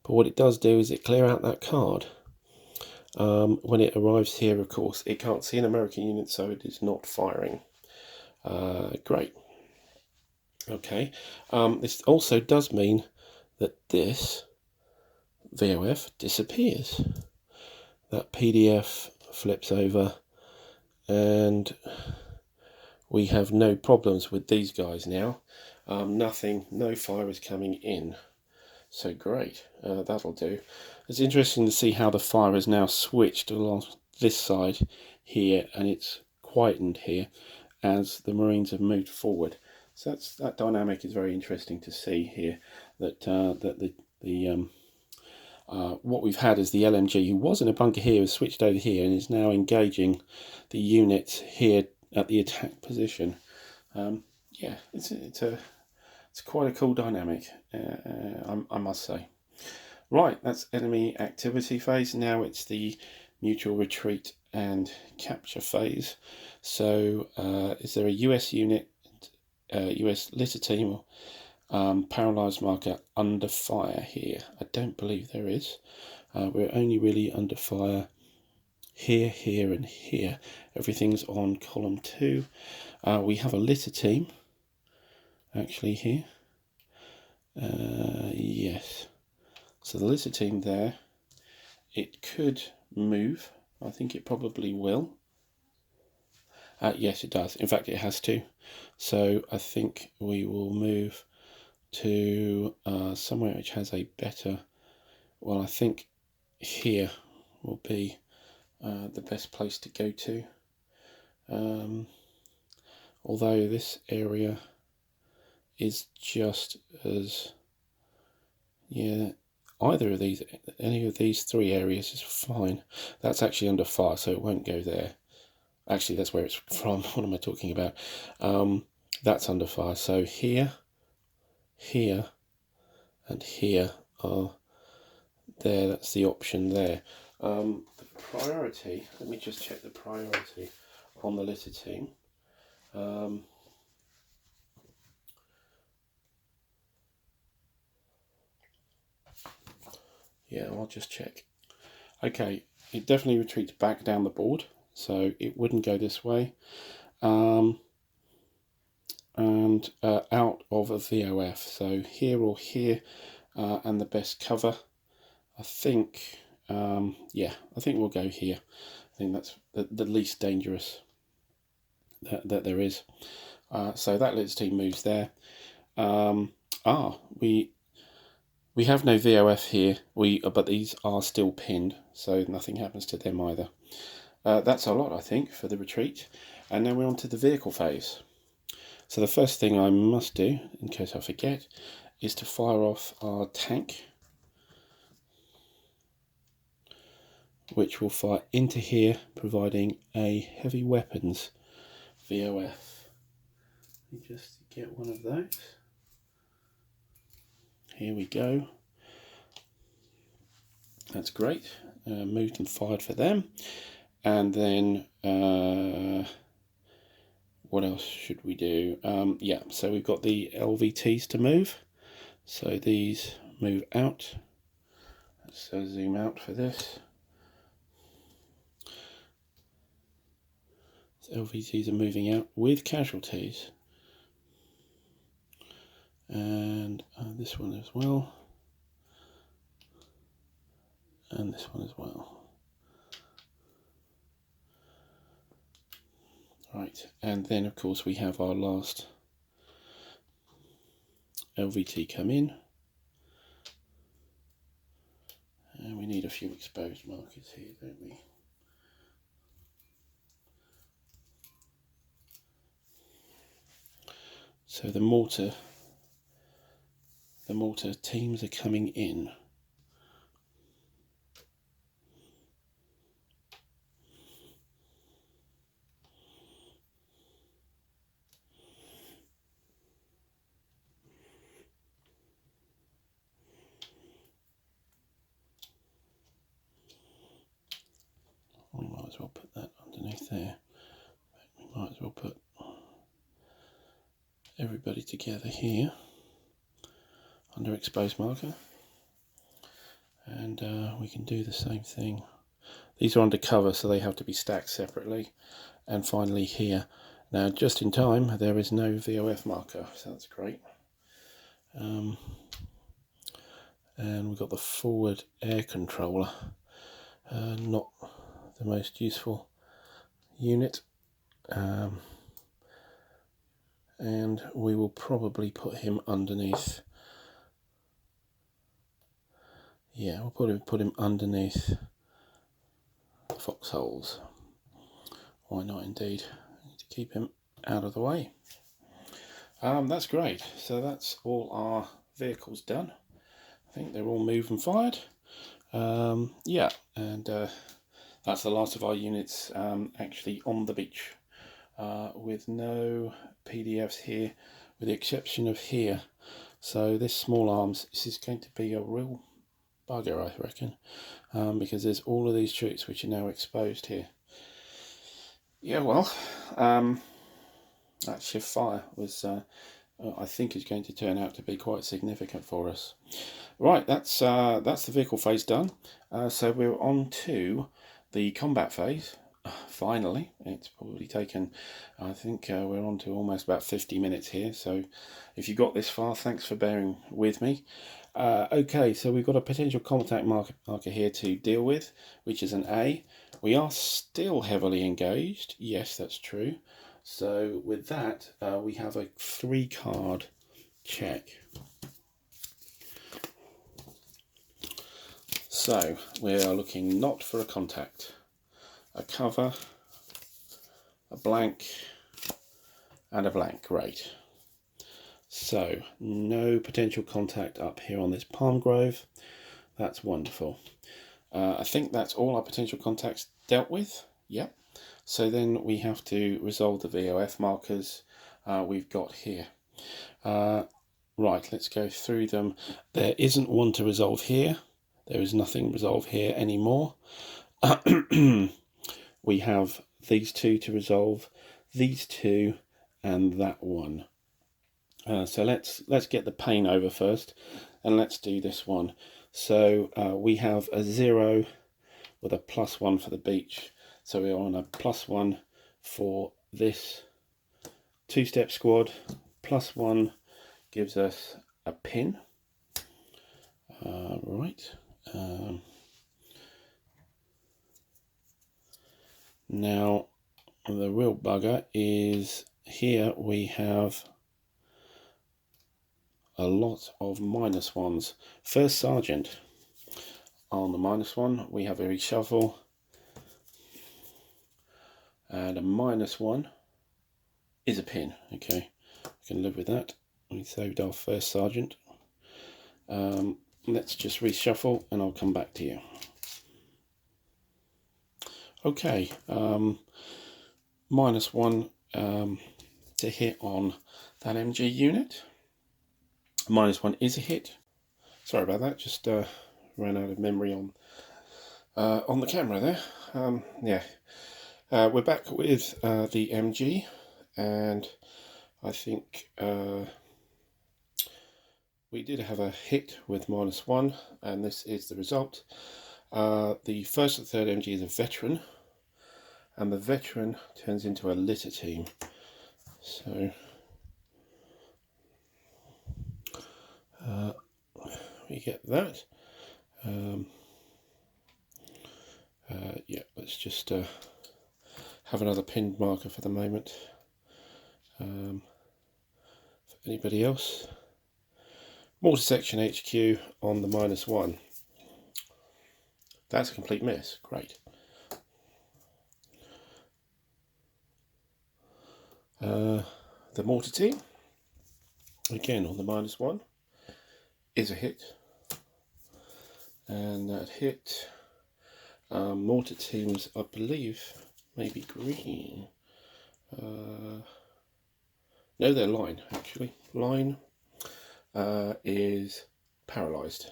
But what it does do is it clear out that card. When it arrives here, of course, it can't see an American unit, so it is not firing. Great. Okay. This also does mean that this VOF disappears. That PDF flips over, and we have no problems with these guys now. Nothing, no fire is coming in. So great, that'll do. It's interesting to see how the fire has now switched along this side here, and it's quietened here as the Marines have moved forward. So that dynamic is very interesting to see here. That what we've had is the LMG, who was in a bunker here, has switched over here and is now engaging the units here at the attack position. Yeah, it's quite a cool dynamic, I must say. Right, that's enemy activity phase. Now it's the mutual retreat and capture phase. So is there a US unit, US litter team, or paralysed marker under fire here? I don't believe there is. We're only really under fire here, here and here. Everything's on column 2. We have a litter team actually here. Yes, so the litter team there, it could move. I think it probably will. Yes, it does. In fact, it has to. So I think we will move to somewhere which has a better, well, I think here will be the best place to go to. Although this area is just as, yeah, either of these, any of these 3 areas is fine. That's actually under fire, so it won't go there. Actually, that's where it's from. What am I talking about? That's under fire. So here, here, and here are there. That's the option there. The priority, let me just check the priority on the litter team. Yeah, I'll just check. Okay, it definitely retreats back down the board, so it wouldn't go this way. And out of a VOF, so here or here, and the best cover, I think, yeah, I think we'll go here. I think that's the least dangerous that there is. So that litter team moves there. We have no VOF here, but these are still pinned, so nothing happens to them either. That's a lot, I think, for the retreat. And now we're on to the vehicle phase. So the first thing I must do, in case I forget, is to fire off our tank, which will fire into here, providing a heavy weapons VOF. Let me just get one of those. Here we go. That's great. Moved and fired for them. And then what else should we do? Yeah, so we've got the LVTs to move. So these move out. Let's zoom out for this. So LVTs are moving out with casualties. And this one as well. And this one as well. Right, and then of course we have our last LVT come in. And we need a few exposed markers here, don't we? So the mortar teams are coming in. well put that underneath there. We might as well put everybody together here under exposed marker, and we can do the same thing. These are undercover, so they have to be stacked separately. And finally here, now just in time, there is no VOF marker, so that's great. And we've got the forward air controller, not the most useful unit, and we will probably put him underneath. Yeah, we'll put him underneath the foxholes. Why not indeed? I need to keep him out of the way. That's great. So that's all our vehicles done. I think they're all moved and fired. Yeah, and that's the last of our units actually on the beach, with no PDFs here, with the exception of here. So this small arms, this is going to be a real bugger, I reckon, because there's all of these chutes which are now exposed here. Yeah, well, that shift fire was, I think, is going to turn out to be quite significant for us. Right, that's the vehicle phase done. So we're on to the combat phase. Finally, it's probably taken, I think we're on to almost about 50 minutes here. So if you got this far, thanks for bearing with me. Okay, so we've got a potential contact marker here to deal with, which is an A. We are still heavily engaged. Yes, that's true. So with that, we have a 3-card check. So we are looking not for a contact, a cover, a blank, and a blank. Great. So no potential contact up here on this palm grove. That's wonderful. I think that's all our potential contacts dealt with. Yep. So then we have to resolve the VOF markers we've got here. Right, let's go through them. There isn't one to resolve here. There is nothing resolved here anymore. We have these two to resolve, these two, and that one. So let's get the pain over first, and let's do this one. So we have a 0 with a +1 for the beach. So we're on a +1 for this 2-step squad. +1 gives us a pin. Right. Now the real bugger is here we have a lot of -1s. First sergeant on the -1, we have a reshuffle, and a -1 is a pin. Okay, I can live with that. We saved our first sergeant. Let's just reshuffle and I'll come back to you. Okay, -1 to hit on that MG unit. -1 is a hit. Sorry about that, just ran out of memory on the camera there. Yeah, we're back with the MG, and I think we did have a hit with -1, and this is the result. The first and third MG is a veteran, and the veteran turns into a litter team. So we get that. Yeah, let's just have another pinned marker for the moment. For anybody else, mortar section HQ on the -1. That's a complete miss. Great. The mortar team, again on the -1, is a hit, and that hit, mortar teams, I believe, maybe green. No, they're line, actually. Line is paralysed.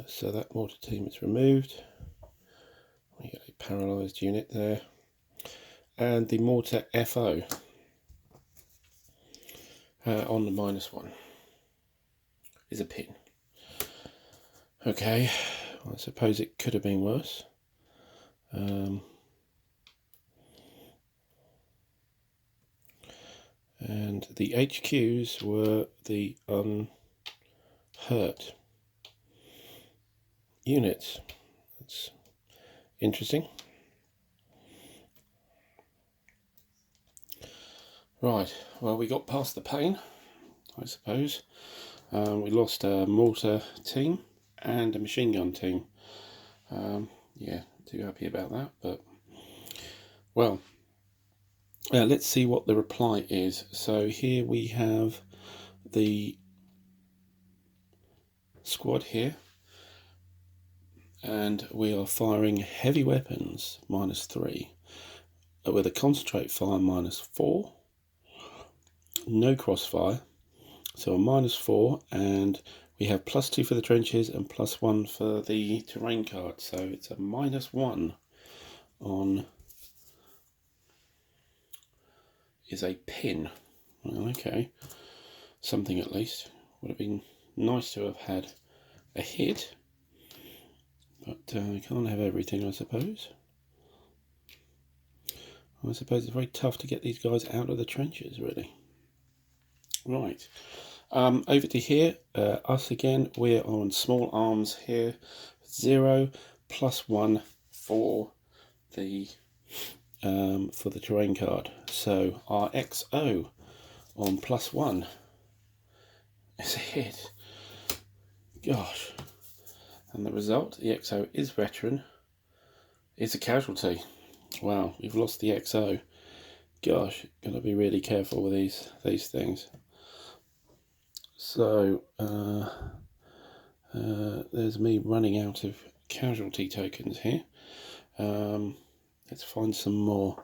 So that mortar team is removed. We get a paralysed unit there. And the mortar FO on the -1 is a pin. Okay, I suppose it could have been worse. And the HQs were the unhurt units. That's interesting. Right, well, we got past the pain, I suppose. We lost a mortar team and a machine gun team. Yeah, too happy about that, but well, let's see what the reply is. So here we have the squad here, and we are firing heavy weapons -3 with a concentrate fire -4, no crossfire, so a -4, and we have +2 for the trenches and +1 for the terrain card, so it's a -1 on is a pin. Well, okay, something at least. Would have been nice to have had a hit, but we can't have everything, I suppose. I suppose it's very tough to get these guys out of the trenches, really. Right, over to here, us again. We're on small arms here. 0 +1 for the terrain card. So our XO on +1 is a hit. Gosh, and the result, the XO is veteran. It's a casualty. Wow, we've lost the XO. Gosh, gotta be really careful with these things. So there's me running out of casualty tokens here. Let's find some more.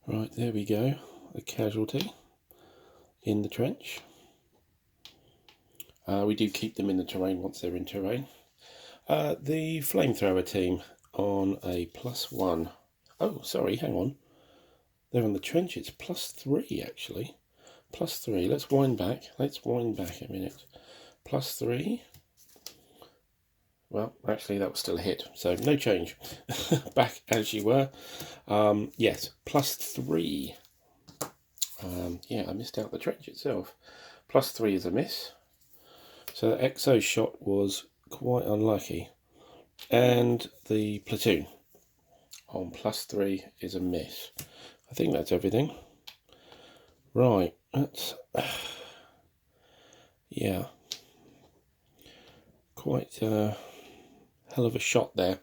Right, there we go. A casualty in the trench. We do keep them in the terrain once they're in terrain. The flamethrower team on a +1. Oh, sorry, hang on. They're on the trench. It's +3 actually. +3. Let's wind back. A minute. +3. Well, actually, that was still a hit, so no change. Back as you were. Yes, +3. Yeah, I missed out the trench itself. +3 is a miss. So the XO shot was quite unlucky. And the platoon on +3 is a miss. I think that's everything. Right, that's yeah, quite a hell of a shot there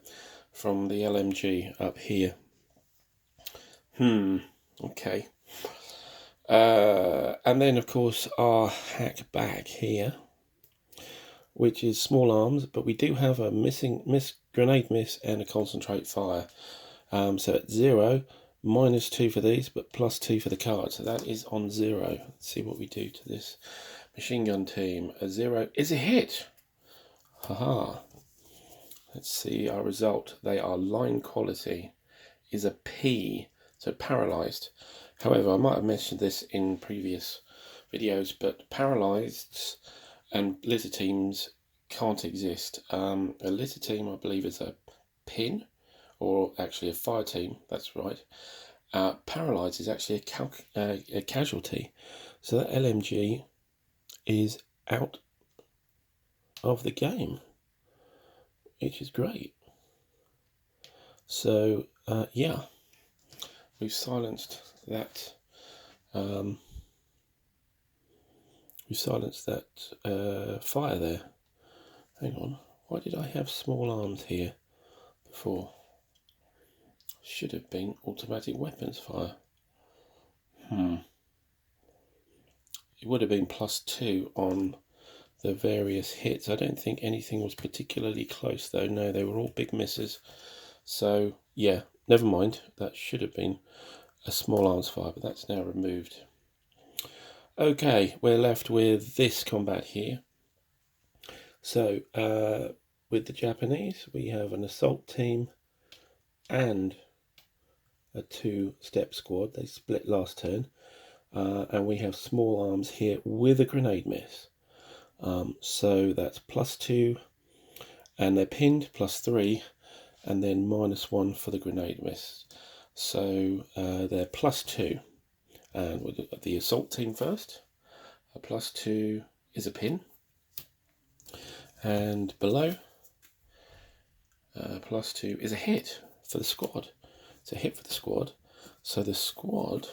from the LMG up here. Okay. And then of course our hack back here, which is small arms, but we do have a grenade miss and a concentrate fire. So at 0, -2 for these, but +2 for the card. So that is on 0. Let's see what we do to this machine gun team. A 0 is a hit. Haha. Let's see our result. They are line quality is a P, so paralysed. However, I might have mentioned this in previous videos, but paralysed and litter teams can't exist. A litter team, I believe, is a pin, or actually a fire team, that's right. Paralysed is actually a casualty. So that LMG is out of the game, which is great. So yeah, we've silenced that. Fire there. Hang on, why did I have small arms here before? Should have been automatic weapons fire. It would have been +2 on the various hits. I don't think anything was particularly close though. No, they were all big misses. So yeah, never mind. That should have been a small arms fire, but that's now removed. Okay, we're left with this combat here. So with the Japanese, we have an assault team and a 2-step squad. They split last turn. And we have small arms here with a grenade miss. So that's +2, and they're pinned, +3, and then -1 for the grenade miss. So they're +2. And we'll look at the assault team first. A +2 is a pin. And below, +2 is a hit for the squad. It's a hit for the squad. So the squad,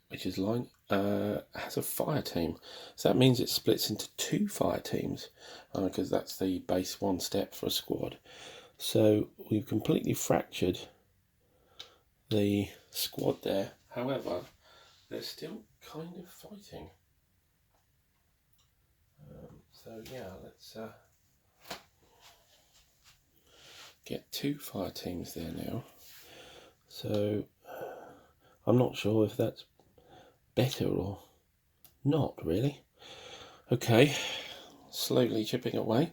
which is line, has a fire team. So that means it splits into 2 fire teams, because that's the base 1 step for a squad. So we've completely fractured the squad there. However, they're still kind of fighting. So yeah, let's get 2 fire teams there now. So I'm not sure if that's better or not really. Okay, slowly chipping away.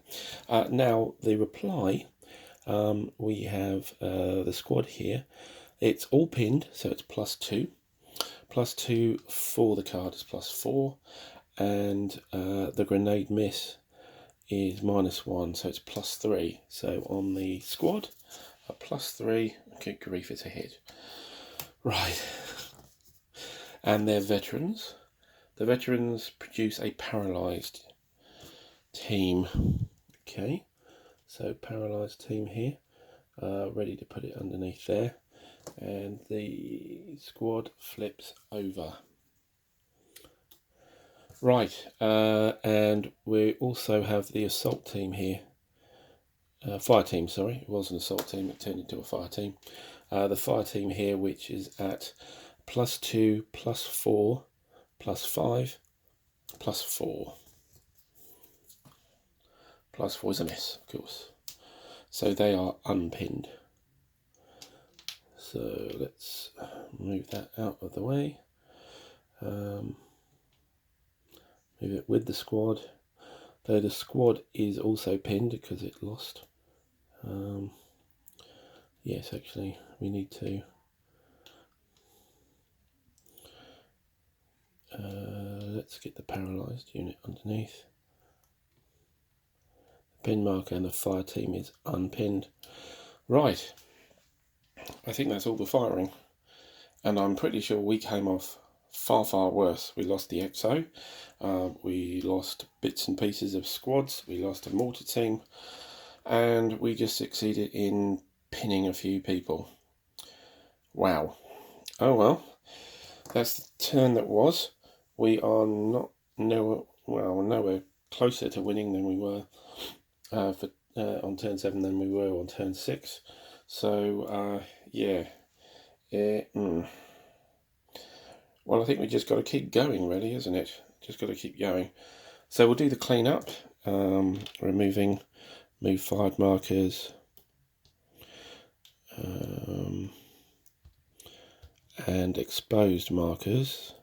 Now the reply, we have the squad here. It's all pinned, so it's +2. +2 for the card is +4, and the grenade miss is -1, so it's +3. So on the squad, a +3. Good grief, it's a hit. Right. And they're veterans. The veterans produce a paralysed team. Okay, so paralysed team here, ready to put it underneath there. And the squad flips over. Right, and we also have the assault team here. Fire team, sorry. It was an assault team, it turned into a fire team. The fire team here, which is at +2, +4, +5, +4. +4 is a miss, of course. So they are unpinned. So let's move that out of the way. Move it with the squad. Though the squad is also pinned because it lost. Yes, actually, we need to let's get the paralysed unit underneath. The pin marker and the fire team is unpinned. Right, I think that's all the firing, and I'm pretty sure we came off far worse. We lost the XO, we lost bits and pieces of squads, we lost a mortar team, and we just succeeded in pinning a few people. Wow. Oh well, that's the turn that was. We are nowhere closer to winning than we were on turn 7 than we were on turn 6. So yeah. Well, I think we just got to keep going, really, isn't it? Just got to keep going. So we'll do the clean up, removing move fired markers, and exposed markers.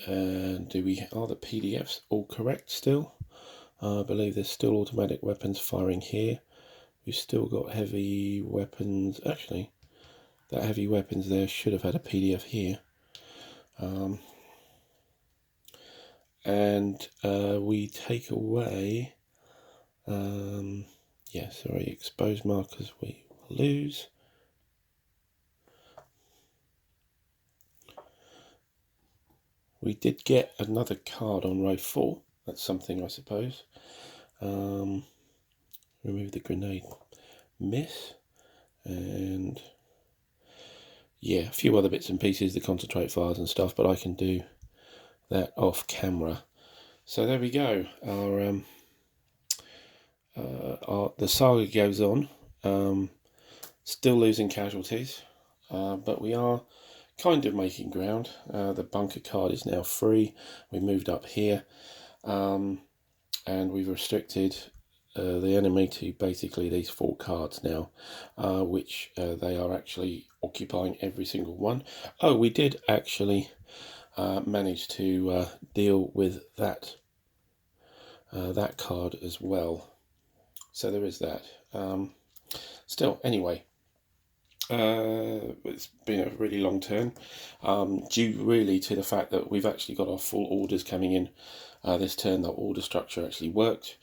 And are the PDFs all correct still? I believe there's still automatic weapons firing here. We've still got heavy weapons. Actually, that heavy weapons there should have had a PDF here. And we take away, exposed markers we will lose. We did get another card on row 4. That's something, I suppose. Remove the grenade miss, and yeah, a few other bits and pieces, the concentrate fires and stuff, but I can do that off camera. So there we go. The saga goes on. Still losing casualties, but we are kind of making ground. The bunker card is now free. We moved up here, and we've restricted the enemy to basically these 4 cards now, which they are actually occupying every single one. Oh, we did actually managed to deal with that card as well. So there is that. Still, anyway, it's been a really long turn, due really to the fact that we've actually got our full orders coming in this turn. The order structure actually worked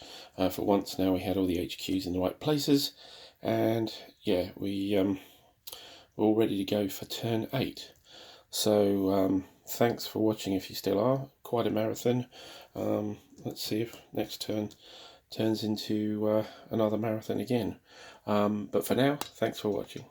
for once. Now we had all the HQs in the right places, and yeah, we're all ready to go for turn 8. So thanks for watching if you still are. Quite a marathon. Let's see if next turn turns into another marathon again. But for now, thanks for watching.